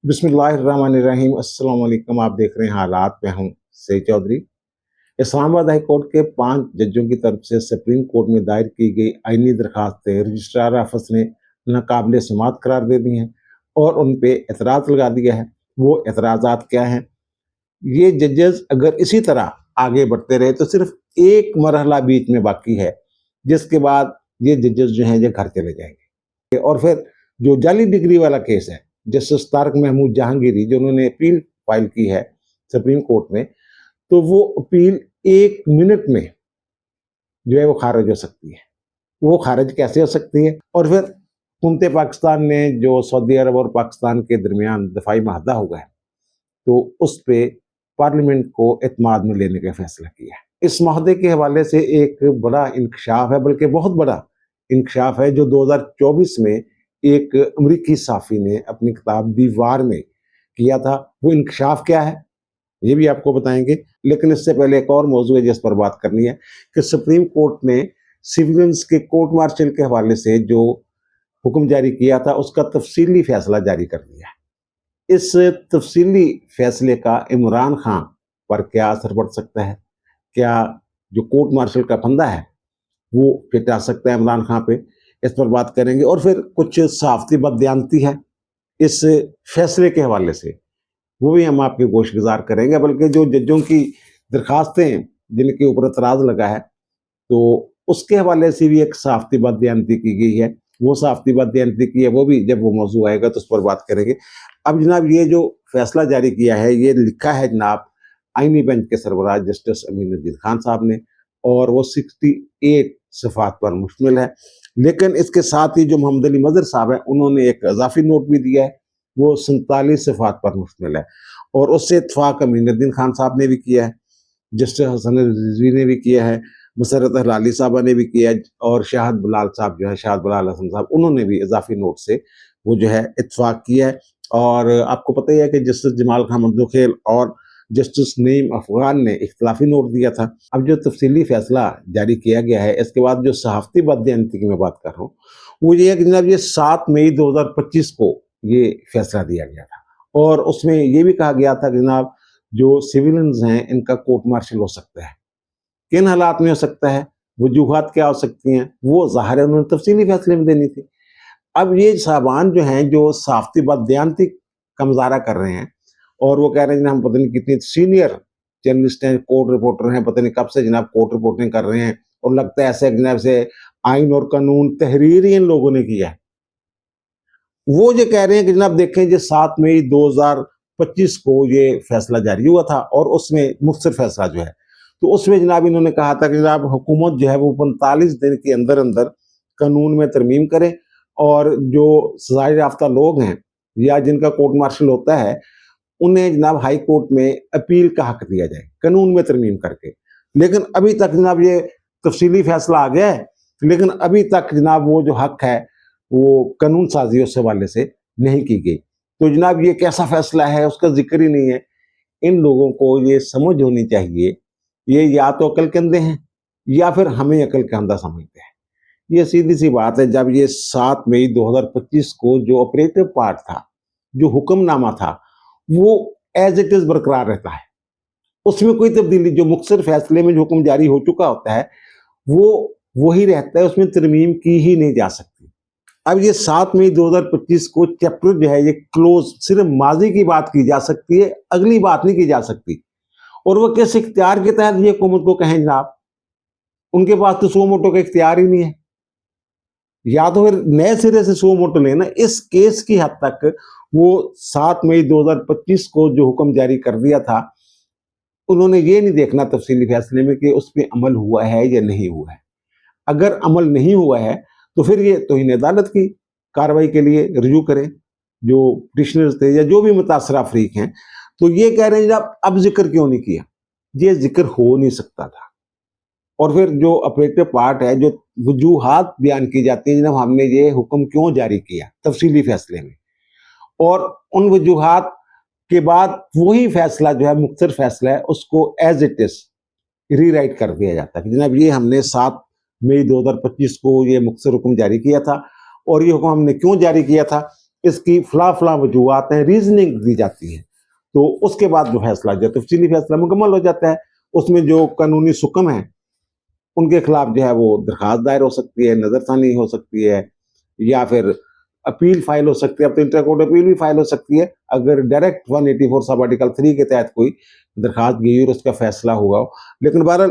बिस्मिल्लाहिर्रहमानिर्रहीम। अस्सलाम वालेकुम। आप देख रहे हैं हालात। में हूँ सईद चौधरी। इस्लामाबाद हाई कोर्ट के 5 जजों की तरफ से सुप्रीम कोर्ट में दायर की गई आईनी दरखास्तें रजिस्ट्रार ऑफिस ने नाकाबिल समाअत करार दे दी हैं और उन पे एतराज़ लगा दिया है। वो एतराज़ात क्या हैं? ये जजेस अगर इसी तरह आगे बढ़ते रहे तो सिर्फ एक मरहला बीच में बाकी है, जिसके बाद ये जजेस जो हैं ये घर चले जाएंगे। और फिर जो जाली डिग्री वाला केस है, जस्टिस तारक महमूद जहांगीरी जिन्होंने अपील फाइल की है सुप्रीम कोर्ट में, तो वो अपील 1 मिनट में जो है वो खारिज हो सकती है। वो खारिज कैसे हो सकती है? और फिर हुकूमत पाकिस्तान ने जो सऊदी अरब और पाकिस्तान के दरमियान दफाई माहदा हुआ है, तो उस पे पार्लियामेंट को एतमाद में लेने का फैसला किया है। इस माहदे के हवाले से एक बड़ा इंकशाफ है, बल्कि बहुत बड़ा इंकशाफ है, जो 2024 में एक अमरीकी साफ़ी ने अपनी किताब दीवार में किया था। वो इंकशाफ क्या है ये भी आपको बताएंगे, लेकिन इससे पहले एक और मौजू है जिस पर बात करनी है कि सुप्रीम कोर्ट ने सिविलियंस के कोर्ट मार्शल के हवाले से जो हुक्म जारी किया था उसका तफसीली फैसला जारी कर दिया है। इस तफसीली फैसले का इमरान खान पर क्या असर पड़ सकता है? क्या जो कोर्ट मार्शल का फंदा है वो फिट आ सकता है इमरान खान पे? इस पर बात करेंगे। और फिर कुछ सहाफ़ती बददियानती है इस फैसले के हवाले से, वो भी हम आपके गोश गुजार करेंगे। बल्कि जो जजों की दरखास्तें जिनके ऊपर एतराज़ लगा है, तो उसके हवाले से भी एक सहाफ़ती बददियानती की गई है। वो सहाफ़ती बददियानती की है, वो भी जब वो मौजू आएगा तो उस पर बात करेंगे। अब जनाब ये जो फैसला जारी किया है, ये लिखा है जनाब आईनी बेंच के सरबराह जस्टिस अमीनुद्दीन खान साहब ने, और वो 68 सफ़ात पर मुश्तमिल है। लेकिन इसके साथ ही जो मोहम्मद अली मज़हर साहब हैं, उन्होंने एक इजाफी नोट भी दिया है, वो 47 सफ़ात पर मुश्तमिल है, और उससे इत्तफ़ाक़ अमीनुद्दीन खान साहब ने भी किया है, जस्टिस हसन रिजवी ने भी किया है, मुसर्रत हलाली साहबा ने भी किया है, और शाहद बिलाल साहब जो है, शाहद बिलाल हसन साहब, उन्होंने भी इजाफी नोट से वो जो है इत्तफ़ाक़ किया है। और आपको पता ही है कि जस्टिस जमाल खान मंदोखेल और जस्टिस नईम अफ़गान ने इख्तिलाफी नोट दिया था। अब जो तफसीली फैसला जारी किया गया है, इसके बाद जो सहाफ़ती बददियानती की मैं बात कर रहा हूँ, वो ये है कि जनाब ये 7 मई 2025 को ये फैसला दिया गया था, और उसमें ये भी कहा गया था कि जनाब जो सिविलियंस हैं इनका कोर्ट मार्शल हो सकता है। किन हालात में हो सकता है, वजूहात क्या हो सकती हैं, वो ज़ाहिर है उन्होंने तफसीली फैसले में देनी थी। अब ये साहबान जो हैं जो सहाफ़ती बददियानती का मुज़ाहरा कर रहे हैं, और वो कह रहे हैं हम पता नहीं कितनी सीनियर जर्नलिस्ट हैं, कोर्ट रिपोर्टर हैं, पता नहीं कब से जनाब कोर्ट रिपोर्टिंग कर रहे हैं, और लगता है ऐसे जनाब से आइन और कानून तहरीर ही इन लोगों ने किया है। वो ये कह रहे हैं कि जनाब देखें जो 7 मई 2025 को ये फैसला जारी हुआ था, और उसमें मुख्तसर फैसला जो है, तो उसमें जनाब इन्होंने कहा था कि जनाब हुकूमत जो है वो 45 दिन के अंदर अंदर कानून में तरमीम करे, और जो सजाए याफ्ता लोग हैं या जिनका कोर्ट मार्शल होता है, उन्हें जनाब हाई कोर्ट में अपील का हक दिया जाए कानून में तरमीम करके। लेकिन अभी तक जनाब ये तफसीली फैसला आ गया है, लेकिन अभी तक जनाब वो जो हक है वो कानून साजी उस हवाले से नहीं की गई। तो जनाब ये कैसा फैसला है उसका जिक्र ही नहीं है। इन लोगों को ये समझ होनी चाहिए, ये या तो अकल के अंधे हैं या फिर हमें अकल का अंधा समझते हैं। ये सीधी सी बात है। जब ये 7 मई 2025 को जो ऑपरेटिव पार्ट था, जो हुक्मनामा था, वो एज इट इज बरकरार रहता है, उसमें कोई तब्दीली, जो मुख्तसर फैसले में जो हुक्म जारी हो चुका होता है वो वही रहता है, उसमें तरमीम की ही नहीं जा सकती। अब ये 7 मई 2025 को चैप्टर जो है ये क्लोज, सिर्फ माजी की बात की जा सकती है, अगली बात नहीं की जा सकती। और वो किस इख्तियार के तहत ये हुकूमत को कहें जनाब? उनके पास तो सो मोटो का इख्तियार ही नहीं है। या तो फिर नए सिरे से सो मोटो लेना। इस केस की हद तक वो 7 मई 2025 को जो हुक्म जारी कर दिया था, उन्होंने ये नहीं देखना तफसीली फैसले में कि उस पर अमल हुआ है या नहीं हुआ है। अगर अमल नहीं हुआ है तो फिर ये तौहीन अदालत की कार्रवाई के लिए रजू करें जो पिटिशनर्स थे या जो भी मुतासरा अफरीक हैं। तो ये कह रहे हैं जब अब जिक्र क्यों नहीं किया? ये जिक्र हो नहीं सकता था। और फिर जो ऑपरेटिव पार्ट है, जो वजूहात बयान की जाती हैं जब हमने ये हुक्म क्यों जारी किया तफसीली फैसले में, और उन वजूहात के बाद वही फैसला जो है मुख्तसर फैसला है उसको एज इट इज रीराइट कर दिया जाता है। जनाब ये हमने 7 मई 2025 को ये मुख्तसर हुक्म जारी किया था, और ये हुक्म हमने क्यों जारी किया था? اس کی فلاں فلاں وجوہات ہیں، ریزننگ دی جاتی ہے، تو اس کے بعد جو فیصلہ جو تفصیلی فیصلہ مکمل ہو جاتا ہے، اس میں جو قانونی حکم ہیں ان کے خلاف جو ہے وہ درخواست دائر ہو سکتی ہے، نظر ثانی ہو سکتی ہے، یا پھر اپیل فائل ہو سکتی ہے. اب تو انٹر کورٹ اپیل بھی فائل ہو سکتی ہے اگر ڈائریکٹ 184 سب آرٹیکل 3 کے تحت کوئی درخواست گئی اور اس کا فیصلہ ہوا ہو. لیکن بہرحال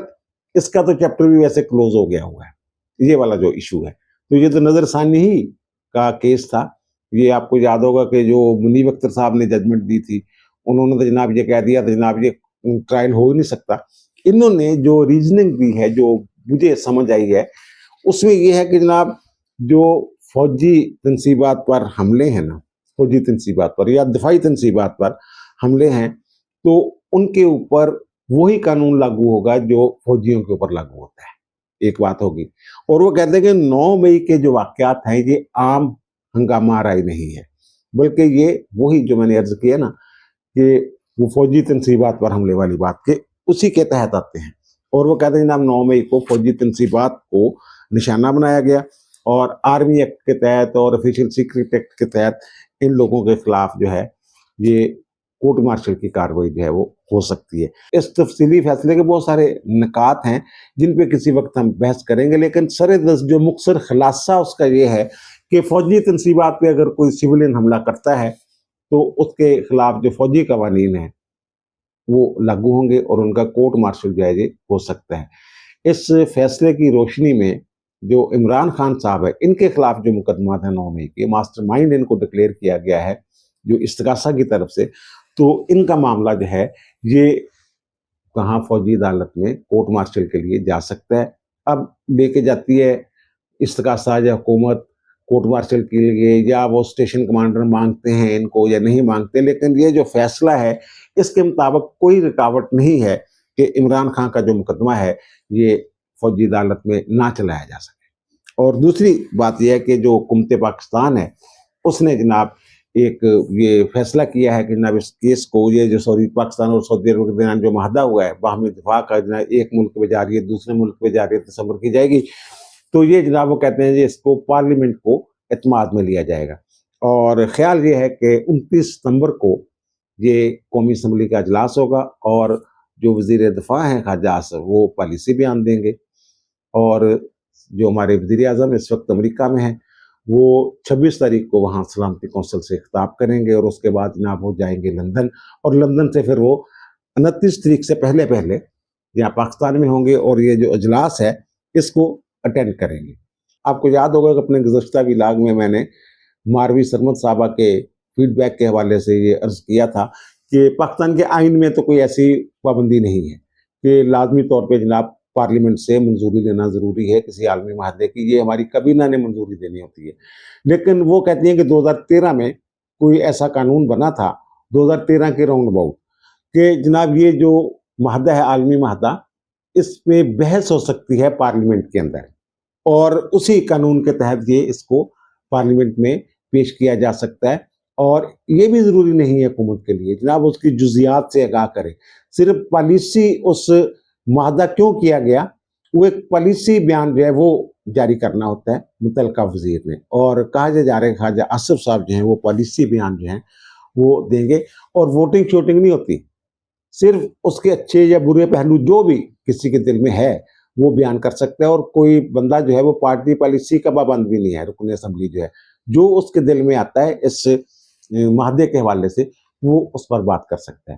اس کا تو چیپٹر بھی ویسے کلوز ہو گیا ہوا ہے، یہ والا جو ایشو ہے. تو یہ تو نظر ثانی ہی کا کیس تھا. یہ آپ کو یاد ہوگا کہ جو منیب اختر صاحب نے ججمنٹ دی تھی، انہوں نے تو جناب یہ کہہ دیا تھا جناب یہ ٹرائل ہو ہی نہیں سکتا. انہوں نے جو ریزننگ دی ہے جو مجھے سمجھ آئی ہے اس میں یہ ہے کہ جناب جو فوجی تنصیبات پر حملے ہیں نا، فوجی تنصیبات پر یا دفاعی تنصیبات پر حملے ہیں، تو ان کے اوپر وہی قانون لاگو ہوگا جو فوجیوں کے اوپر لاگو ہوتا ہے. ایک بات ہوگی. اور وہ کہتے ہیں کہ 9 مئی کے جو واقعات ہیں یہ عام ہنگامہ آرائی نہیں ہے، بلکہ یہ وہی جو میں نے عرض کیا نا کہ وہ فوجی تنصیبات پر حملے والی بات کے اسی کے تحت آتے ہیں. اور وہ کہتے ہیں جناب 9 مئی کو فوجی تنصیبات کو نشانہ بنایا گیا اور آرمی ایکٹ کے تحت اور آفیشیل سیکرٹ ایکٹ کے تحت ان لوگوں کے خلاف جو ہے یہ کورٹ مارشل کی کارروائی جو ہے وہ ہو سکتی ہے. اس تفصیلی فیصلے کے بہت سارے نکات ہیں جن پہ کسی وقت ہم بحث کریں گے، لیکن سردست جو مختصر خلاصہ اس کا یہ ہے کہ فوجی تنصیبات پہ اگر کوئی سویلین حملہ کرتا ہے تو اس کے خلاف جو فوجی قوانین ہیں وہ لاگو ہوں گے اور ان کا کورٹ مارشل جو ہے یہ ہو سکتا ہے. اس فیصلے کی روشنی میں جو عمران خان صاحب ہے ان کے خلاف جو مقدمات ہیں 9 مئی کے، ماسٹر مائنڈ ان کو ڈکلیئر کیا گیا ہے جو استغاثہ کی طرف سے، تو ان کا معاملہ جو ہے یہ کہاں فوجی عدالت میں کورٹ مارشل کے لیے جا سکتا ہے. اب لے کے جاتی ہے استغاثہ یا حکومت کورٹ مارشل کے لیے، یا وہ اسٹیشن کمانڈر مانگتے ہیں ان کو یا نہیں مانگتے، لیکن یہ جو فیصلہ ہے اس کے مطابق کوئی رکاوٹ نہیں ہے کہ عمران خان کا جو مقدمہ ہے یہ فوجی عدالت میں نہ چلایا جا سکے. اور دوسری بات یہ ہے کہ جو حکومت پاکستان ہے اس نے جناب ایک یہ فیصلہ کیا ہے کہ جناب اس کیس کو یہ جو پاکستان اور سعودی عرب کے درمیان جو معاہدہ ہوا ہے باہمی دفاع کا، جناب ایک ملک پہ جاری ہے دوسرے ملک پہ جاری ہے تصور کی جائے گی، تو یہ جناب وہ کہتے ہیں اس کو پارلیمنٹ کو اعتماد میں لیا جائے گا. اور خیال یہ ہے کہ 29 ستمبر کو یہ قومی اسمبلی کا اجلاس ہوگا اور جو وزیر دفاع ہیں خواجہ آصف وہ پالیسی بیان دیں گے، اور جو ہمارے وزیر اعظم اس وقت امریکہ میں ہیں وہ 26 تاریخ کو وہاں سلامتی کونسل سے خطاب کریں گے، اور اس کے بعد جناب وہ جائیں گے لندن، اور لندن سے پھر وہ 29 تاریخ سے پہلے یہاں پاکستان میں ہوں گے اور یہ جو اجلاس ہے اس کو اٹینڈ کریں گے. آپ کو یاد ہوگا کہ اپنے گزشتہ ولاگ میں نے ماروی سرمد صاحبہ کے فیڈ بیک کے حوالے سے یہ عرض کیا تھا کہ پاکستان کے آئین میں تو کوئی ایسی پابندی نہیں ہے کہ لازمی طور پہ جناب پارلیمنٹ سے منظوری لینا ضروری ہے کسی عالمی معاہدے کی، یہ ہماری کابینہ نے منظوری دینی ہوتی ہے. لیکن وہ کہتی ہیں کہ 2013 میں کوئی ایسا قانون بنا تھا 2013 کے راؤنڈ اباؤٹ کہ جناب یہ جو معاہدہ ہے عالمی معاہدہ اس پہ بحث ہو سکتی ہے پارلیمنٹ کے اندر، اور اسی قانون کے تحت یہ اس کو پارلیمنٹ میں پیش کیا جا سکتا ہے. اور یہ بھی ضروری نہیں ہے حکومت کے لیے جناب اس کی جزیات سے آگاہ کرے، صرف پالیسی اس معاہدہ کیوں کیا گیا وہ ایک پالیسی بیان جو ہے وہ جاری کرنا ہوتا ہے متعلقہ وزیر نے، اور کہا جا رہا ہے خواجہ آصف صاحب جو ہیں وہ پالیسی بیان جو ہیں وہ دیں گے. اور ووٹنگ شوٹنگ نہیں ہوتی، صرف اس کے اچھے یا برے پہلو جو بھی کسی کے دل میں ہے وہ بیان کر سکتا ہے، اور کوئی بندہ جو ہے وہ پارٹی پالیسی کا پابند بھی نہیں ہے. رکن اسمبلی جو ہے جو اس کے دل میں آتا ہے اس معاہدے کے حوالے سے وہ اس پر بات کر سکتا ہے.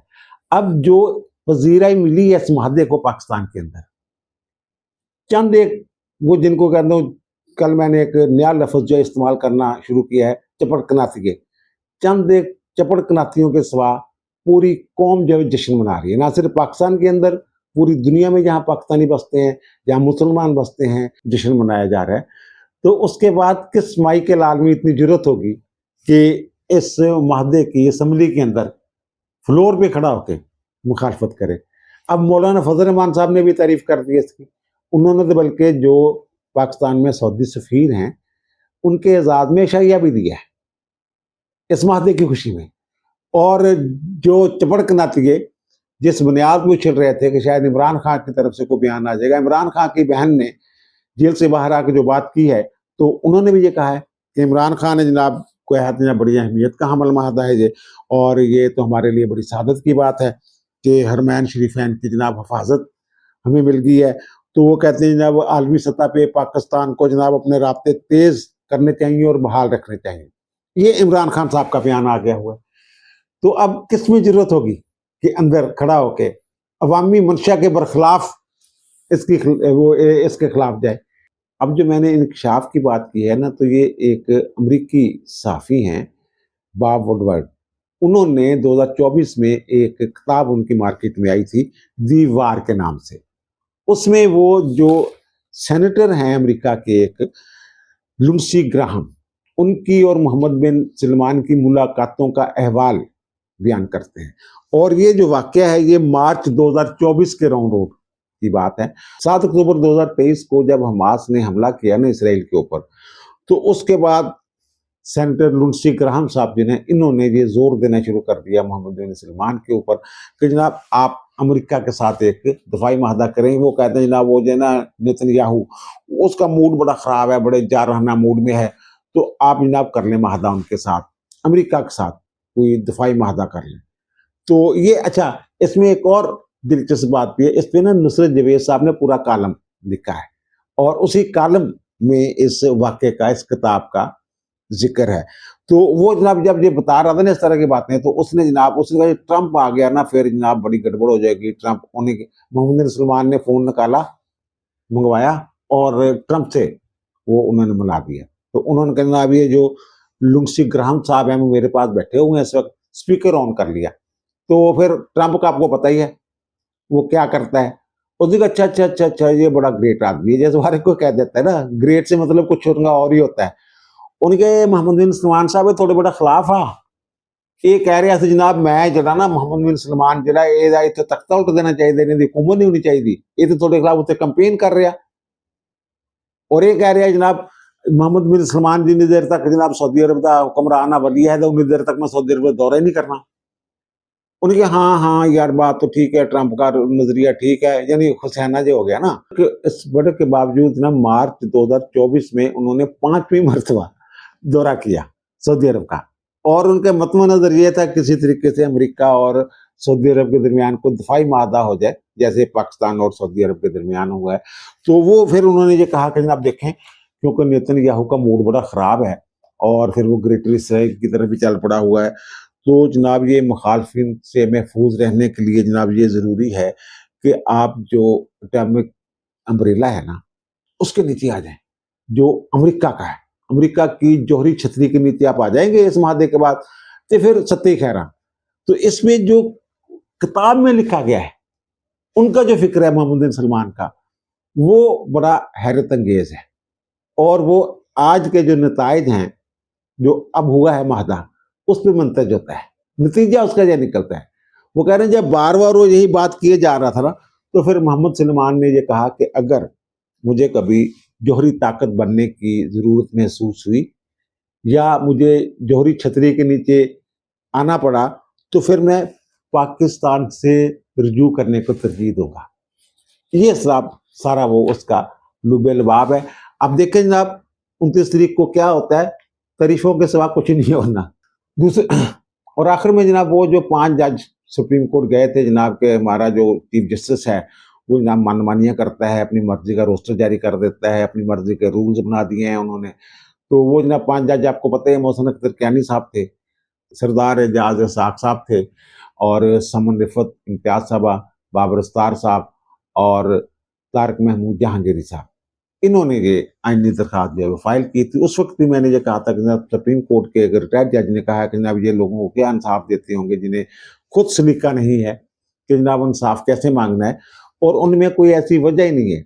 اب جو پذیرائی ملی ہے اس معاہدے کو پاکستان کے اندر چند ایک وہ جن کو کہتا ہوں، کل میں نے ایک نیا لفظ جو استعمال کرنا شروع کیا ہے چپڑ کناتیے، چند ایک چپڑ کناتیوں کے سوا پوری قوم جو جشن منا رہی ہے، نہ صرف پاکستان کے اندر پوری دنیا میں جہاں پاکستانی بستے ہیں جہاں مسلمان بستے ہیں جشن منایا جا رہا ہے. تو اس کے بعد کس مائی کے لال میں اتنی جرت ہوگی کہ اس معاہدے کی اسمبلی کے اندر فلور پہ کھڑا ہو کے مخالفت کرے. اب مولانا فضل الرحمان صاحب نے بھی تعریف کر دی اس کی، انہوں نے تو بلکہ جو پاکستان میں سعودی سفیر ہیں ان کے اعزاز میں شائیہ بھی دیا ہے اس معاہدے کی خوشی میں. اور جو چپڑ کناتیے جس بنیاد میں اچھل رہے تھے کہ شاید عمران خان کی طرف سے کوئی بیان آ جائے گا، عمران خان کی بہن نے جیل سے باہر آ کے جو بات کی ہے تو انہوں نے بھی یہ کہا ہے کہ عمران خان نے جناب कोई है तो बड़ी अहमियत का हमल माहदा है ये, और ये तो हमारे लिए बड़ी सादत की बात है कि हरमैन शरीफैन की जनाब हिफाजत हमें मिल गई है। तो वो कहते हैं जनाब आलमी सतह पे पाकिस्तान को जनाब अपने राब्ते तेज करने चाहिए और बहाल रखने चाहिए। ये इमरान खान साहब का बयान आ गया हुआ है। तो अब किस में जरूरत होगी कि अंदर खड़ा होके अवामी मंशा के बरखिलाफ इसके खिलाफ जाए। अब जो मैंने इंकशाफ की बात की है ना, तो ये एक अमरीकी सहाफ़ी हैं बॉब वुडवर्ड, उन्होंने 2024 में एक किताब उनकी मार्केट में आई थी दी वार के नाम से। उसमें वो जो सेनेटर हैं अमेरिका के एक लिंडसे ग्राहम, उनकी और मोहम्मद बिन सलमान की मुलाकातों का अहवाल बयान करते हैं। और ये जो वाकया है ये मार्च 2024 के राउंड की बात है। 7 अक्टूबर 2023 को जब हमास ने हमला किया ना इसराइल के ऊपर, तो उसके बाद सेनेटर लिंडसे ग्राहम साहब जी ने इन्होंने ये जोर देना शुरू कर दिया मोहम्मद बिन सलमान के ऊपर कि जनाब आप अमेरिका के साथ एक दफाई माहदा करें। वो कहते हैं जनाब वो जो ना नेतन्याहू, उसका मूड बड़ा ख़राब है, बड़े जारहाना मूड में है, तो आप जनाब कर लें माहदा उनके साथ, अमेरिका के साथ कोई दफाई माहदा कर लें। तो ये अच्छा, इसमें एक और दिलचस्प बात भी है, इस पे ना नुसरत जवेद साहब ने पूरा कालम लिखा है और उसी कालम में इस वाक़े का, इस किताब का जिक्र है। तो वो जनाब जब ये बता रहा था ना इस तरह की बातें, तो उसने कहा ट्रंप आ गया ना फिर जनाब बड़ी गड़बड़ हो जाएगी। ट्रंप होने के मोहम्मद बिन सलमान ने फ़ोन निकाला, मंगवाया और ट्रंप से वो उन्होंने मिला दिया। तो उन्होंने कहा जनाब ये जो लिंडसे ग्राहम साहब हैं वो मेरे पास बैठे हुए हैं इस वक्त, स्पीकर ऑन कर लिया। तो फिर ट्रंप का आपको पता ही है वो क्या करता है, उसने कहा अच्छा अच्छा अच्छा अच्छा ये बड़ा ग्रेट आदमी है, जैसे हर एक को कह देता है ना, ग्रेट से मतलब कुछ और ही होता है। उनके मोहम्मद बिन सलमान साहब थोड़े बड़ा खिलाफ आ, ये कह रहे थे जनाब मैं जरा ना मोहम्मद बिन सलमान जरा ਇਹਦਾ ਇੱਥੇ ਤਖਤਾ ਉਲਟ देना चाहिए, ਇਹਨਾਂ ਦੀ हुकूमत नहीं होनी चाहिए, ये तो थोड़े खिलाफ उत्ते कंपेन कर रहा। और ये कह रहा है जनाब मोहम्मद बिन सलमान जितनी देर तक जनाब सऊदी अरब का हुक्मरान वली है तो उतनी देर तक मैं सऊदी अरब का दौरा ही नहीं करना। उनके हाँ हाँ यार बात तो ठीक है, ट्रंप का नजरिया ठीक है, यानी हुसैना जो हो गया ना। इस वजह के बावजूद ना मार्च 2024 में उन्होंने 5वीं मरतबा दौरा किया सऊदी अरब का, और उनके मतम नजर ये था किसी तरीके से अमेरिका और सऊदी अरब के दरमियान को दफाई माहदा हो जाए जैसे पाकिस्तान और सऊदी अरब के दरमियान हुआ है। तो वो फिर उन्होंने ये कहा कि जनाब देखें क्योंकि नेतन्याहू का मूड बड़ा ख़राब है और फिर वो ग्रेटर इसराइल की तरफ भी चल पड़ा हुआ है, तो जनाब ये मुखालफिन से महफूज रहने के लिए जनाब ये ज़रूरी है कि आप जो एटॉमिक अम्ब्रेला है ना उसके नीचे आ जाएं जो अमेरिका का है। अमेरिका की जौहरी छतरी के नीचे आप आ जाएंगे इस माहदे के बाद तो फिर सत्ते खैरा। तो इसमें जो किताब में लिखा गया है उनका जो फिक्र है मोहम्मद बिन सलमान का वो बड़ा हैरत अंगेज है, और वो आज के जो नताइज हैं जो अब हुआ है माहदा उस पर मुंतज होता है, नतीजा उसका यह निकलता है। वो कह रहे हैं जब बार बार वो यही बात किए जा रहा था ना, तो फिर मोहम्मद सलमान ने ये कहा कि अगर मुझे कभी जौहरी ताकत बनने की ज़रूरत महसूस हुई या मुझे जौहरी छतरी के नीचे आना पड़ा तो फिर मैं पाकिस्तान से रुजू करने को तरजीह दूंगा। ये सब सारा वो उसका लुबे लबाब है। अब देखें जनाब 29 तारीख को क्या होता है, तारीफों के सिवा कुछ नहीं होना। दूसरे और आखिर में जनाब वो जो 5 जज सुप्रीम कोर्ट गए थे जनाब के, हमारा जो चीफ जस्टिस है वो जनाब मनमानियाँ करता है, अपनी मर्जी का रोस्टर जारी कर देता है, अपनी मर्जी के रूल्स बना दिए हैं उन्होंने। तो वो जनाब 5 जज आपको पता है मोहसिन अख्तर कियानी साहब थे, सरदार एजाज साक साहब थे, और समन रिफत इम्तियाज साहबा, बाबर अस्तार साहब और तारक महमूद जहांगीरी साहब, इन्होंने ये आईनी दरखास्त जो है फाइल की थी। उस वक्त भी मैंने ये कहा था कि जनाब सुप्रीम कोर्ट के एक रिटायर्ड जज ने कहा कि जनाब ये लोगों को क्या इंसाफ देते होंगे जिन्हें खुद सलीका नहीं है कि जनाब इंसाफ कैसे मांगना है, और उनमें कोई ऐसी वजह ही नहीं है।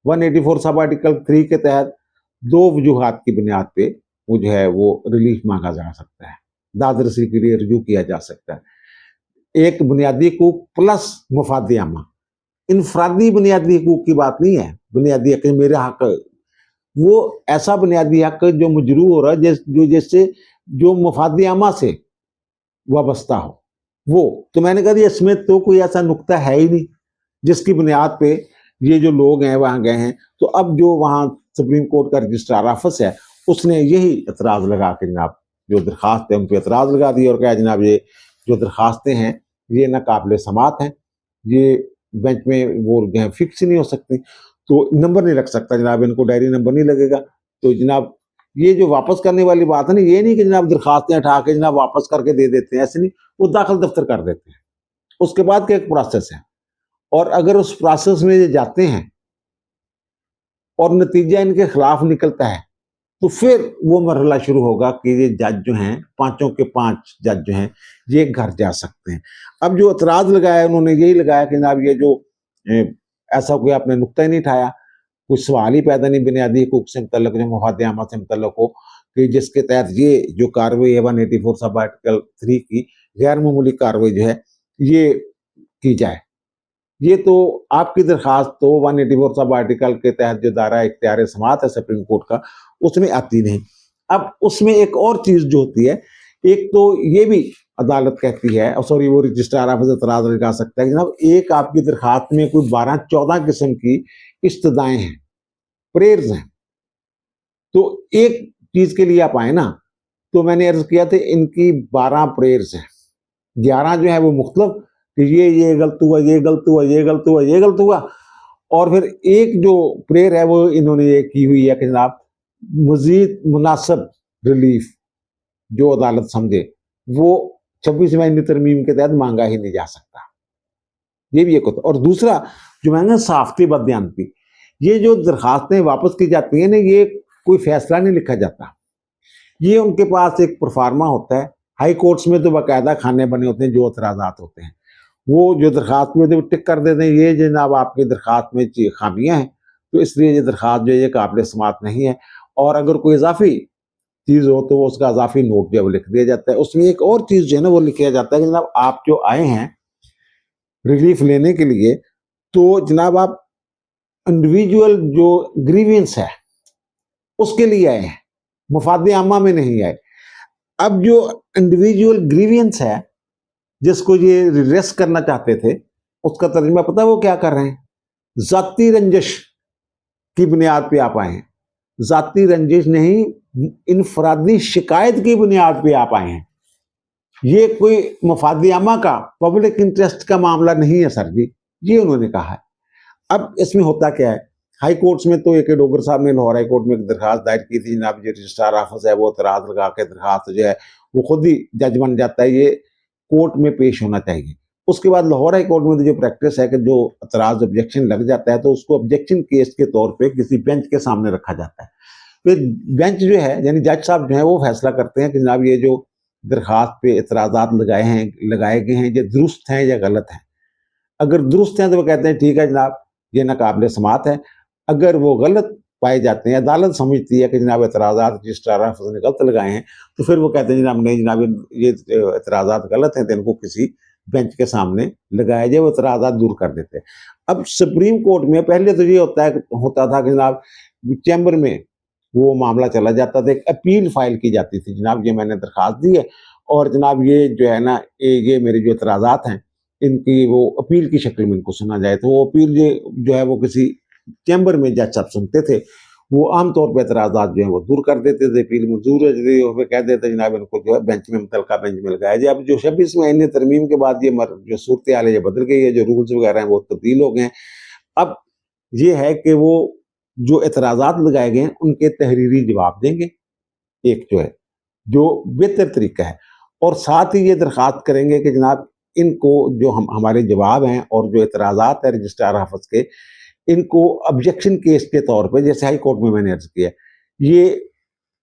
184 सब आर्टिकल 3 के तहत 2 वजूहात की बुनियाद पे वो जो है वो रिलीफ मांगा जा सकता है, दाद रसी के लिए रजू किया जा सकता है। एक बुनियादी हकूक प्लस मफाद आमा, इनफरादी बुनियादी हकूक की बात नहीं है। बुनियादी हक मेरे हक, वो ऐसा बुनियादी हक जो मजरू हो रहा है जो जैसे जो मफाद आमा से वाबस्ता हो वो। तो मैंने कहा इसमें तो कोई ऐसा नुक्ता है ही नहीं जिसकी बुनियाद पे ये जो लोग हैं वहाँ गए हैं। तो अब जो वहाँ सुप्रीम कोर्ट का रजिस्ट्रार ऑफिस है उसने यही एतराज़ लगा के जनाब जो दरखास्त है उन पर एतराज़ लगा दिया और कहा जनाब ये जो दरखास्तें हैं ये नाकाबिल समात हैं, ये बेंच में वो जो है फिक्स नहीं हो सकती, तो नंबर नहीं रख सकता जनाब, इनको डायरी नंबर नहीं लगेगा। तो जनाब ये जो वापस करने वाली बात है ना, ये नहीं कि जनाब दरखास्तें उठा के जनाब वापस करके दे देते हैं, ऐसे नहीं, वो दाखिल दफ्तर कर देते हैं। उसके बाद का एक प्रोसेस है, और अगर उस प्रोसेस में ये जाते हैं और नतीजा इनके खिलाफ निकलता है तो फिर वो मरहला शुरू होगा कि ये जज जो हैं, पांचों के पांच जज जो हैं, ये घर जा सकते हैं। अब जो एतराज लगाया उन्होंने यही लगाया कि जनाब ये जो ऐसा कोई आपने नुक्ता ही नहीं उठाया, कोई सवाल ही पैदा नहीं बुनियादी हकूक से मुतल्लक, जो मफाद आमा से मुतल्लक हो, कि जिसके तहत ये जो कार्रवाई है 184 सब आर्टिकल 3 की गैर मामूली कार्रवाई जो है ये की जाए। ये तो आपकी दरखास्त तो 184 सब आर्टिकल के तहत जो दायरा इख्तियार समात है सुप्रीम कोर्ट का, उसमें आती नहीं। अब उसमें एक और चीज जो होती है, एक तो ये भी अदालत कहती है, और सॉरी वो रजिस्ट्रार ऑफिस एतराज लगा सकता है कि जनाब एक आपकी दरखास्त में कोई 12-14 किस्म की इस्तदाएं हैं, प्रेयर्स हैं, तो एक चीज के लिए आप आए ना, तो मैंने अर्ज किया था इनकी 12 प्रेयर्स हैं, 11 जो है वो मुख्तलिफ कि ये गलत हुआ, ये गलत हुआ, ये गलत हुआ, ये गलत हुआ, और फिर एक जो प्रेयर है वो इन्होंने ये की हुई है कि जनाब मजीद मुनासिब रिलीफ जो अदालत समझे वो 26वीं तरमीम के तहत मांगा ही नहीं जा सकता। ये भी एक होता। और दूसरा जो मैंने साफ्ती बदयानती, ये जो दरखास्तें वापस की जाती हैं ना, ये कोई फैसला नहीं लिखा जाता, ये उनके पास एक प्रोफार्मा होता है। हाई कोर्ट्स में तो बाकायदा खाने बने होते हैं, जो एतराज़ात होते हैं वो जो दरखास्त में तो टिक कर देते हैं ये जनाब आपकी दरखास्त में खामियां हैं, तो इसलिए ये दरखास्त जो है ये काबिल समात नहीं है। और अगर कोई इजाफी चीज़ हो तो वो उसका इजाफी नोट जो है वो लिख दिया जाता है। उसमें एक और चीज़ जो है ना वो लिखा जाता है कि जनाब आप जो आए हैं रिलीफ लेने के लिए, तो जनाब आप इंडिविजुअल जो ग्रीवियंस है उसके लिए आए हैं, मफाद आमा में नहीं आए। अब जो इंडिविजुअल ग्रीवियंस है जिसको ये रिड्रेस करना चाहते थे, उसका तर्जुमा पता है वो क्या कर रहे हैं? जाती रंजिश की बुनियाद पे आप आए हैं, जाती रंजिश नहीं, इनफरादी शिकायत की बुनियाद पे आप आए हैं। ये कोई मफाद आमा का, पब्लिक इंटरेस्ट का मामला नहीं है सर जी, ये उन्होंने कहा है। अब इसमें होता क्या है, हाई कोर्ट्स में तो एक डोगर साहब ने लाहौर हाई कोर्ट में एक दरखास्त दायर की थी, जनाब जो रजिस्ट्रार ऑफिस है वो एतराज लगा के दरखास्त जो है वो खुद ही जज बन जाता है, ये कोर्ट में पेश होना चाहिए। उसके बाद लाहौर हाई कोर्ट में तो जो प्रैक्टिस है कि जो एतराज ऑब्जेक्शन लग जाता है तो उसको ऑब्जेक्शन केस के तौर पे किसी बेंच के सामने रखा जाता है। फिर बेंच जो है यानी जज साहब जो है वो फैसला करते हैं कि जनाब ये जो दरखास्त पे एतराज़ात लगाए गए हैं ये दुरुस्त हैं या गलत हैं। अगर दुरुस्त हैं तो वो कहते हैं ठीक है जनाब ये नाकाबिल समात है। अगर वो गलत पाए जाते हैं, अदालत समझती है कि जनाब एतराज़ात रजिस्ट्रार ऑफिस ने गलत लगाए हैं, तो फिर वो कहते हैं जनाब नहीं जनाब ये एतराज़ात गलत हैं, तो इनको किसी बेंच के सामने लगाया जाए, वो एतराज़ात दूर कर देते हैं। अब सुप्रीम कोर्ट में पहले तो ये होता था कि जनाब चैम्बर में वो मामला चला जाता था, एक अपील फाइल की जाती थी, जनाब ये मैंने दरखास्त दी है और जनाब ये जो है ना ये मेरे जो एतराज़ात हैं इनकी वो अपील की शक्ल में इनको सुना जाए। तो वो अपील जो है वो किसी चैम्बर में जज साहब सुनते थे, वो आमतौर पर एतराज़ात जो है वो दूर कर देते थे, अपील मंजूर है, कह देते जनाब इनको जो है बेंच में मुतलका बेंच में लगाया जाए। अब जो 26वें आईनी तरमीम के बाद ये जो सूरत हाल है ये बदल गई है, जो रूल्स वगैरह हैं वो तब्दील हो गए हैं। अब ये है कि वो जो एतराज़ात लगाए गए हैं उनके तहरीरी जवाब देंगे, एक जो है जो बेहतर तरीका है, और साथ ही ये दरख्वास्त करेंगे कि जनाब इनको जो हमारे जवाब हैं और जो एतराज़ात है रजिस्ट्रार ऑफिस के, इनको ऑब्जेक्शन केस के तौर पे जैसे हाई कोर्ट में मैंने अर्ज किया ये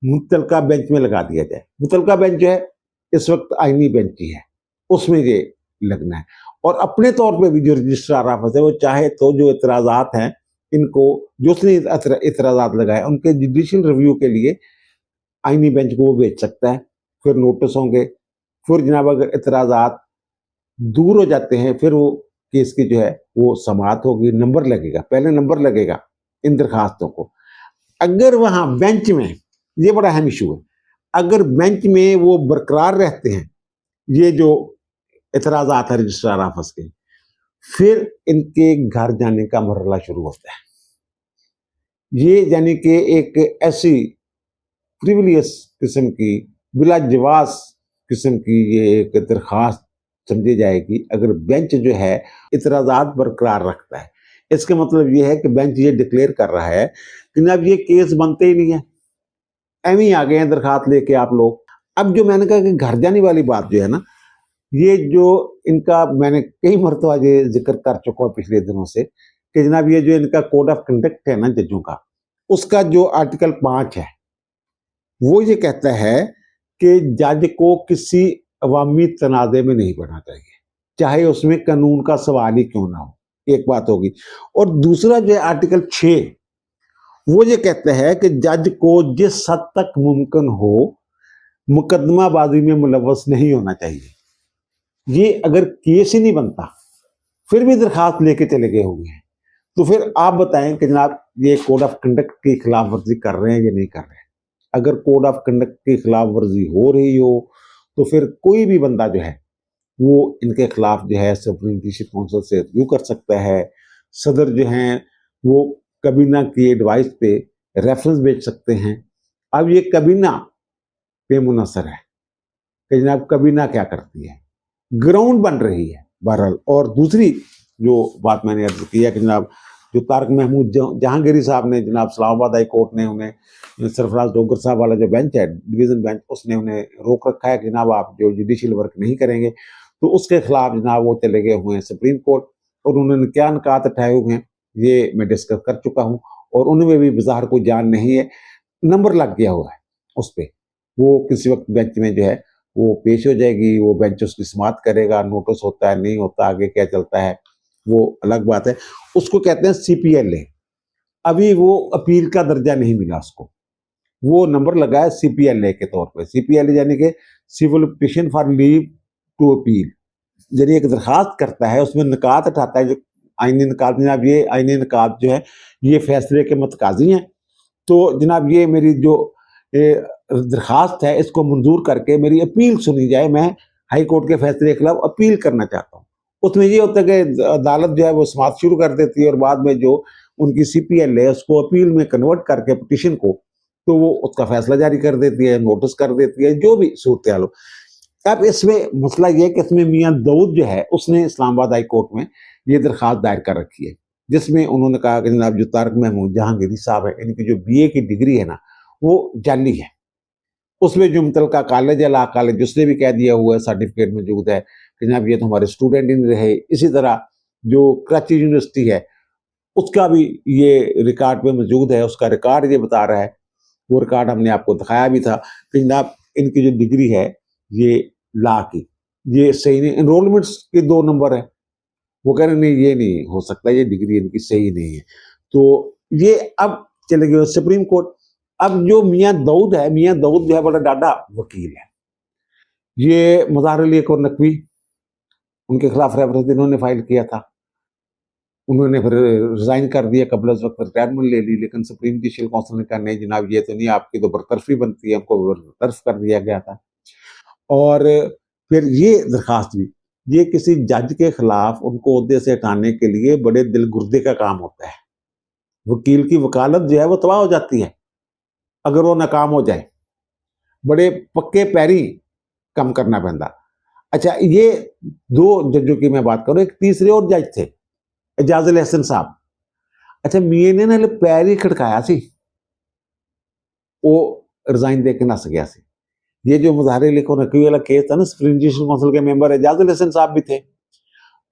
मुतलका बेंच में लगा दिया जाए। मुतलका बेंच जो है इस वक्त आईनी बेंच ही है, उसमें ये लगना है। और अपने तौर पे भी जो रजिस्ट्रार ऑफिस है वो चाहे तो जो एतराज़ात हैं इनको जो उसने एतराज़ात लगाए उनके जुडिशियल रिव्यू के लिए आईनी बेंच को वो भेज सकता है, फिर नोटिस होंगे, फिर जनाब अगर एतराज़ात दूर हो जाते हैं फिर वो केस की जो है वो समाअत होगी, नंबर लगेगा, पहले नंबर लगेगा इन दरखास्तों को। अगर वहां बेंच में, ये बड़ा अहम इशू है, अगर बेंच में वो बरकरार रहते हैं ये जो एतराज़ात है रजिस्ट्रार ऑफिस के, फिर इनके घर जाने का मरहला शुरू होता है। ये यानी कि एक ऐसी प्रिविलियस किस्म की بلا جواز قسم کی یہ ایک درخواست سمجھی جائے گی اگر بینچ جو ہے اعتراضات برقرار رکھتا ہے۔ اس کا مطلب یہ ہے کہ بینچ یہ ڈکلیئر کر رہا ہے کہ جناب یہ کیس بنتے ہی نہیں ہے، ایویں ہی آ گئے ہیں درخواست لے کے آپ لوگ۔ اب جو میں نے کہا کہ گھر جانے والی بات جو ہے نا، یہ جو ان کا میں نے کئی مرتبہ یہ ذکر کر چکا ہوں پچھلے دنوں سے کہ جناب یہ جو ان کا کوڈ آف کنڈکٹ ہے نا ججوں کا، اس کا جو آرٹیکل 5 ہے وہ یہ کہتا ہے کہ جج کو کسی عوامی تنازع میں نہیں پڑنا چاہیے، چاہے اس میں قانون کا سوال ہی کیوں نہ ہو، ایک بات ہوگی۔ اور دوسرا جو ہے آرٹیکل 6 وہ یہ کہتا ہے کہ جج کو جس حد تک ممکن ہو مقدمہ بازی میں ملوث نہیں ہونا چاہیے۔ یہ اگر کیس ہی نہیں بنتا پھر بھی درخواست لے کے چلے گئے ہوئے ہیں، تو پھر آپ بتائیں کہ جناب یہ کوڈ آف کنڈکٹ کی خلاف ورزی کر رہے ہیں یا نہیں کر رہے ہیں۔ اگر کوڈ آف کنڈکٹ کی خلاف ورزی ہو رہی ہو تو پھر کوئی بھی بندہ جو ہے وہ ان کے خلاف جو ہے سپریم جوڈیشل کونسل سے ریویو کر سکتا ہے۔ صدر جو ہیں وہ کابینہ کی ایڈوائس پہ ریفرنس بھیج سکتے ہیں۔ اب یہ کابینہ پہ منحصر ہے کہ جناب کابینہ کیا کرتی ہے، گراؤنڈ بن رہی ہے بہرحال۔ اور دوسری جو بات میں نے عرض کیا کہ جناب جو طارق محمود جہانگیری صاحب نے جناب اسلام آباد ہائی کورٹ نے انہیں سرفراز ڈوگر صاحب والا جو بینچ ہے ڈویژن بینچ، اس نے انہیں روک رکھا ہے کہ جناب آپ جو جوڈیشل ورک نہیں کریں گے، تو اس کے خلاف جناب وہ چلے گئے ہوئے ہیں سپریم کورٹ، اور انہوں نے کیا نکات اٹھائے ہوئے ہیں یہ میں ڈسکس کر چکا ہوں، اور ان میں بھی بظاہر کوئی جان نہیں ہے، نمبر لگ گیا ہوا ہے اس پہ، وہ کسی وقت بینچ میں جو ہے وہ پیش ہو جائے گی، وہ بینچ اس کی سماعت کرے گا، نوٹس ہوتا ہے نہیں ہوتا، آگے کیا چلتا ہے وہ الگ بات ہے۔ اس کو کہتے ہیں سی پی ایل اے، ابھی وہ اپیل کا درجہ نہیں ملا اس کو، وہ نمبر لگا ہے سی پی ایل اے کے طور پہ۔ سی پی ایل اے یعنی کہ civil petition for leave to appeal, یعنی ایک درخواست کرتا ہے، اس میں نکات اٹھاتا ہے، جو آئینی نکات، جناب یہ آئینی نکات جو ہے یہ فیصلے کے متقاضی ہیں، تو جناب یہ میری جو درخواست ہے اس کو منظور کر کے میری اپیل سنی جائے، میں ہائی کورٹ کے فیصلے کے خلاف اپیل کرنا چاہتا ہوں۔ اس میں یہ ہوتا ہے کہ عدالت جو ہے وہ سماعت شروع کر دیتی ہے، اور بعد میں جو ان کی سی پی ایل ہے اس کو اپیل میں کنورٹ کر کے پٹیشن کو، تو وہ اس کا فیصلہ جاری کر دیتی ہے، نوٹس کر دیتی ہے، جو بھی صورتحال ہو۔ اب اس میں مسئلہ یہ کہ اس میں میاں داؤد جو ہے اس نے اسلام آباد ہائی کورٹ میں یہ درخواست دائر کر رکھی ہے، جس میں انہوں نے کہا کہ جناب جو طارق محمود جہانگیری صاحب ہے، ان کی جو بی اے کی ڈگری ہے نا وہ جعلی ہے، اس میں جو متعلقہ کالج ہے لا کالج اس نے بھی کہہ دیا ہوا ہے، سرٹیفکیٹ موجود ہے کہ جناب یہ تو ہمارے اسٹوڈنٹ ہی نہیں رہے۔ اسی طرح جو کراچی یونیورسٹی ہے اس کا بھی یہ ریکارڈ پہ موجود ہے، اس کا ریکارڈ یہ بتا رہا ہے، وہ ریکارڈ ہم نے آپ کو دکھایا بھی تھا کہ جناب ان کی جو ڈگری ہے یہ لا کی، یہ صحیح نہیں، انرولمنٹس کے 2 نمبر ہیں، وہ کہہ رہے نہیں یہ نہیں ہو سکتا، یہ ڈگری ان کی صحیح نہیں ہے۔ تو یہ اب چلے گئے سپریم کورٹ۔ اب جو میاں داؤد ہے، میاں داؤد جو ہے بڑا ڈاڈا وکیل ہے، یہ مظاہر علی اکبر نقوی ان کے خلاف ریفرنس انہوں نے فائل کیا تھا، انہوں نے پھر ریزائن کر دیا، قبل از وقت ریٹائرمنٹ لے لی، لیکن سپریم جوڈیشل کونسل نے کہا نہیں جناب یہ تو نہیں، آپ کی تو برطرفی بنتی ہے، ان کو برطرف کر دیا گیا تھا۔ اور پھر یہ درخواست بھی، یہ کسی جج کے خلاف ان کو عہدے سے ہٹانے کے لیے بڑے دل گردے کا کام ہوتا ہے، وکیل کی وکالت جو ہے وہ تباہ ہو جاتی ہے اگر وہ ناکام ہو جائے، بڑے پکے پیری کم کرنا پڑتا۔ اچھا یہ 2 ججوں کی میں بات کروں، ایک تیسرے اور جج تھے اعجاز الحسن صاحب۔ اچھا میاں نے نا پیر ہی کھڑکایا سی، وہ ریزائن دے کے نس گیا سی۔ یہ جو مظاہرے لکھو نقوی والا کیس تھا نا، سپریم جوڈیشل کونسل کے ممبر اعجاز الحسن صاحب بھی تھے،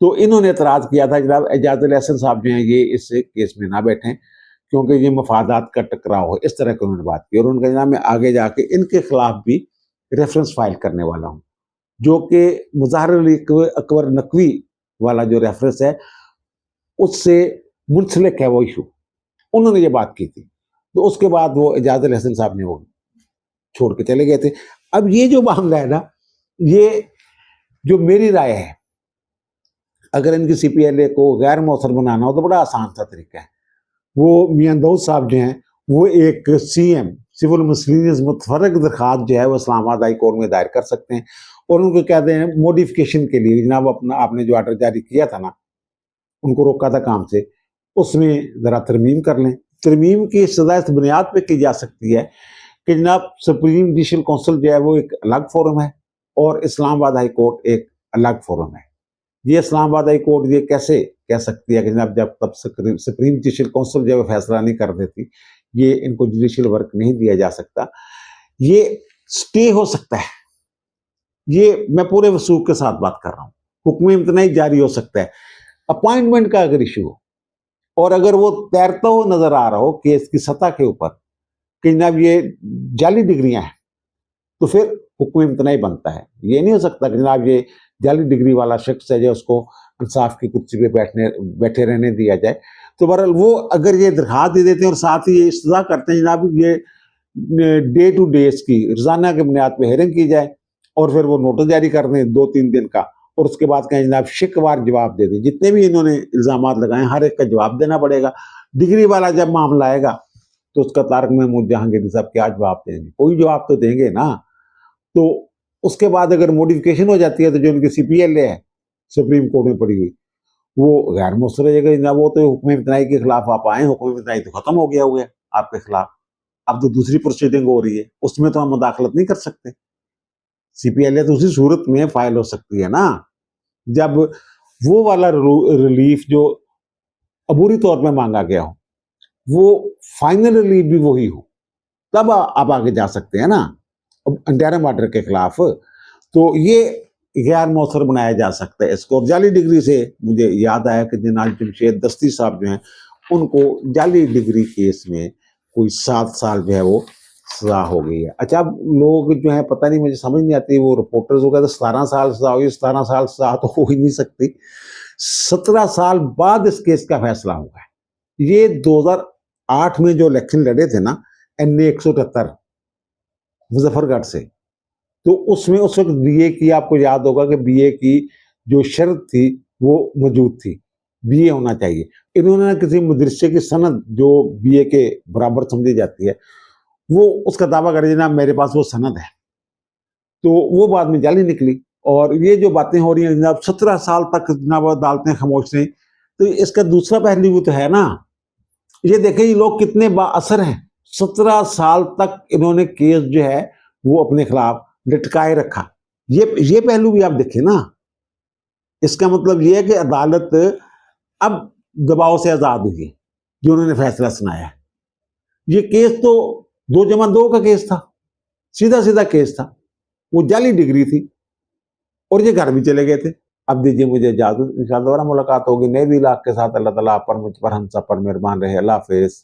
تو انہوں نے اعتراض کیا تھا جناب اعجاز الحسن صاحب جو ہیں یہ اس کیس میں نہ بیٹھیں کیونکہ یہ مفادات کا ٹکراؤ ہے، اس طرح کی انہوں نے بات کی، اور ان کا جناب میں آگے جا کے ان کے خلاف بھی ریفرنس فائل کرنے والا ہوں، جو کہ مظاہر علی اکبر نقوی والا جو ریفرنس ہے اس سے منسلک ہے وہ ایشو، انہوں نے یہ بات کی تھی، تو اس کے بعد وہ اعجاز الحسن صاحب نے وہ چھوڑ کے چلے گئے تھے۔ اب یہ جو معاملہ ہے نا، یہ جو میری رائے ہے، اگر ان کی سی پی ایل اے کو غیر مؤثر بنانا ہو تو بڑا آسان سا طریقہ ہے، وہ میاں داؤد صاحب جو ہیں وہ ایک سی ایم سول مسلینز متفرق درخواست جو ہے وہ اسلام آباد ہائی کورٹ میں دائر کر سکتے ہیں، اور ان کو کہتے ہیں موڈیفکیشن کے لیے جناب آپ نے جو آرڈر جاری کیا تھا نا، ان کو روکا تھا کام سے، اس میں ذرا ترمیم کر لیں۔ ترمیم کی سزا اس بنیاد پہ کی جا سکتی ہے کہ جناب سپریم جوڈیشل کونسل جو ہے وہ ایک الگ فورم ہے اور اسلام آباد ہائی کورٹ ایک الگ فورم ہے. یہ اسلام آباد ہائی کورٹ یہ کیسے کہہ سکتی ہے کہ جناب جب تب سپریم جوڈیشل کونسل جو ہے وہ فیصلہ نہیں کر دیتی, یہ ان کو جوڈیشل ورک نہیں دیا جا سکتا. یہ سٹے ہو سکتا ہے, یہ میں پورے وثوق کے ساتھ بات کر رہا ہوں. حکم امتناعی جاری ہو سکتا ہے. اپوائنٹمنٹ کا اگر ایشو ہو اور اگر وہ تیرتا ہو نظر آ رہا ہو کیس کی سطح کے اوپر کہ جناب یہ جعلی ڈگریاں ہیں, تو پھر حکم امتناعی بنتا ہے. یہ نہیں ہو سکتا کہ جناب یہ جعلی ڈگری والا شخص ہے جو اس کو انصاف کی کرسی پہ بیٹھے رہنے دیا جائے. تو بہرحال وہ اگر یہ درخواست دے دیتے ہیں اور ساتھ ہی یہ استدعا کرتے ہیں جناب یہ ڈے ٹو ڈے اس کی روزانہ کے بنیاد پہ ہیئرنگ کی جائے اور پھر وہ نوٹس جاری کر دیں 2-3 دن کا, اور اس کے بعد کہیں جناب شکوار جواب دے دیں. جتنے بھی انہوں نے الزامات لگائے ہر ایک کا جواب دینا پڑے گا. ڈگری والا جب معاملہ آئے گا تو اس کا طارق محمود جہانگیر صاحب کیا جواب دیں گے؟ کوئی جواب تو دیں گے نا. تو اس کے بعد اگر موڈیفکیشن ہو جاتی ہے تو جو ان کی سی پی ایل اے ہے سپریم کورٹ میں پڑی ہوئی وہ غیر مؤثر ہو جائے گا. جناب وہ تو حکم امتناعی کے خلاف آپ آئیں, حکم امتناعی تو ختم ہو گیا ہے آپ کے خلاف, اب تو دوسری پروسیڈنگ ہو رہی ہے, اس میں تو ہم مداخلت نہیں کر سکتے. سی پی ایل اے تو اسی صورت میں فائل ہو سکتی ہے نا جب وہ والا ریلیف جو عبوری طور پہ مانگا گیا ہو وہ فائنل ریلیف بھی وہی ہو, تب آپ آگے جا سکتے ہیں نا انٹرم آرڈر کے خلاف. تو یہ غیر مؤثر بنایا جا سکتا ہے اس کو. جعلی ڈگری سے مجھے یاد آیا کہ جناب جمشید دستی صاحب جو ہیں ان کو جعلی ڈگری کیس میں کوئی 7 سال جو ہے وہ سزا ہو گئی ہے. اچھا اب لوگ جو ہیں پتہ نہیں, مجھے سمجھ نہیں آتی, وہ رپورٹرز ہو گئے تو 17 سال سزا ہوئی. 17 سال سزا تو ہو ہی نہیں سکتی. 17 سال بعد اس کیس کا فیصلہ ہوا ہے. یہ 2008 میں جو الیکشن لڑے تھے نا NA 178 مظفر گڑھ سے, تو اس میں اس وقت بی اے کی, آپ کو یاد ہوگا کہ بی اے کی جو شرط تھی وہ موجود تھی, بی اے ہونا چاہیے. انہوں نے کسی مدرسے کی سند جو بی اے کے برابر سمجھی جاتی ہے وہ اس کا دعویٰ کرے جناب میرے پاس وہ سند ہے, تو وہ بعد میں جعلی نکلی. اور یہ جو باتیں ہو رہی ہیں جناب 17 سال تک جناب عدالتیں خاموش رہیں, تو اس کا دوسرا پہلو بھی تو ہے نا. یہ دیکھیں یہ لوگ کتنے با اثر ہیں. 17 سال تک انہوں نے کیس جو ہے وہ اپنے خلاف لٹکائے رکھا. یہ پہلو بھی آپ دیکھیں نا. اس کا مطلب یہ ہے کہ عدالت اب دباؤ سے آزاد ہوئی ہے جو انہوں نے فیصلہ سنایا ہے. یہ کیس تو 2+2 کا کیس تھا, سیدھا کیس تھا, وہ جعلی ڈگری تھی اور یہ گھر بھی چلے گئے تھے. اب دیجیے مجھے اجازت, انشاءاللہ دوبارہ ملاقات ہوگی نئے ویلاگ کے ساتھ. اللہ تعالیٰ آپ پر, مجھ پر, ہم سب پر مہربان رہے. اللہ حافظ.